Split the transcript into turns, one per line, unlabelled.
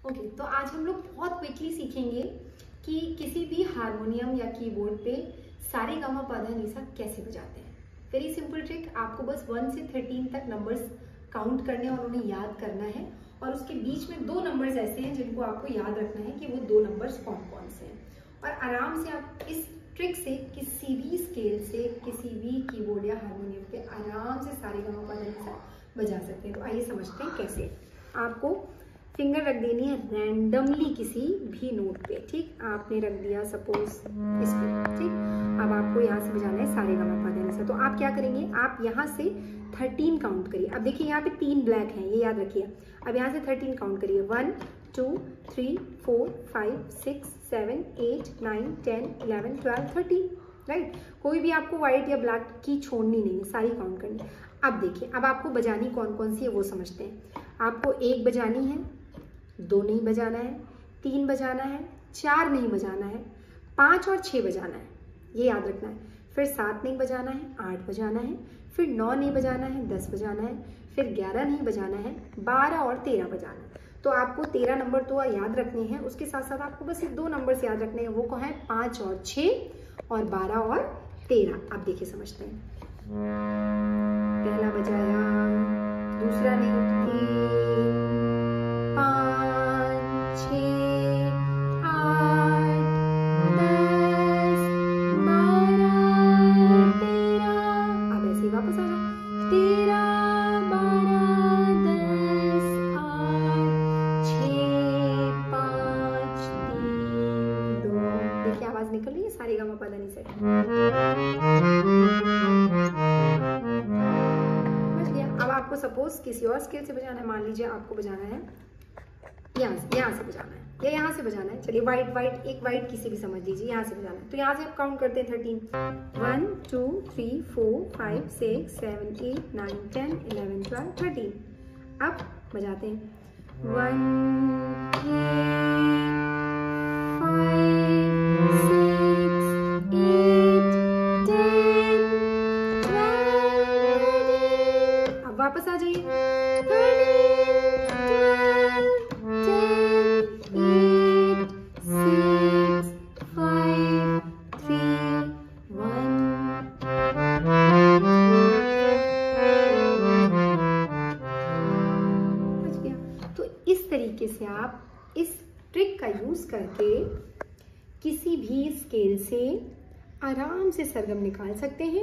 Okay, तो आज हम लोग बहुत क्विकली सीखेंगे कि किसी भी हारमोनियम या कीबोर्ड पे सारे गामा पा धा नि सा कैसे बजाते हैं। वेरी सिंपल ट्रिक, आपको बस 1 से 13 तक नंबर्स काउंट करने और उन्हें याद करना है, और उसके बीच में 2 नंबर्स ऐसे हैं जिनको आपको याद रखना है कि वो 2 नंबर्स कौन कौन से हैं। और आराम से आप इस ट्रिक से किसी भी स्केल से किसी भी कीबोर्ड या हारमोनियम पे आराम से सारे गामा पा धा नि सा बजा सकते हैं। तो आइए समझते हैं कैसे। आपको फिंगर रख देनी है रैंडमली किसी भी नोट पे, ठीक। आपने रख दिया सपोज इस पे, ठीक। अब आपको यहाँ से बजाना है सारे गामा पा धा नि सा। तो आप क्या करेंगे, आप यहाँ से 13 काउंट करिए। अब देखिए यहाँ पे 3 ब्लैक हैं, ये याद रखिए। अब यहाँ से 13 काउंट करिए, 1 2 3 4 5 6 7 8 9 10 11 12 13, राइट। कोई भी आपको व्हाइट या ब्लैक की छोड़नी नहीं है, सारी काउंट करनी। अब देखिए, अब आपको बजानी कौन कौन सी है वो समझते हैं। आपको 1 बजानी है, 2 नहीं बजाना है, 3 बजाना है, 4 नहीं बजाना है, 5 और 6 बजाना है, ये याद रखना है। फिर 7 नहीं बजाना है, 8 बजाना है, फिर 9 नहीं बजाना है, 10 बजाना है, फिर 11 नहीं बजाना है, 12 और 13 बजाना है। तो आपको 13 नंबर तो याद रखने हैं, उसके साथ साथ आपको बस ये 2 नंबर याद रखने हैं, वो कौन है, 5 और 6 और 12 और 13। अब देखिए समझते हैं। पहला बजाया, दूसरा नहीं, 3 5 6 8 10 12 13। अब ऐसे ही वापस आ जाओ, 13 12 10 8 6 5 3 2। देखिए आवाज निकल रही है सारे गामा पा धा नि सा। अब आपको सपोज किसी और स्केल से बजाना है, मान लीजिए आपको बजाना है यहाँ से बजाना है या यहाँ से बजाना है। चलिए वाइट एक वाइट किसी भी समझ लीजिए, यहाँ से बजाना है। तो यहाँ से आप काउंट करते हैं 13, 1 2 3 4 5 6 7 8 9 10 11 12 13। अब बजाते हैं 1 3 5 6 8 10 12। अब वापस आ जाइए, 13। तो इस तरीके से आप इस ट्रिक का यूज करके किसी भी स्केल से आराम से सरगम निकाल सकते हैं।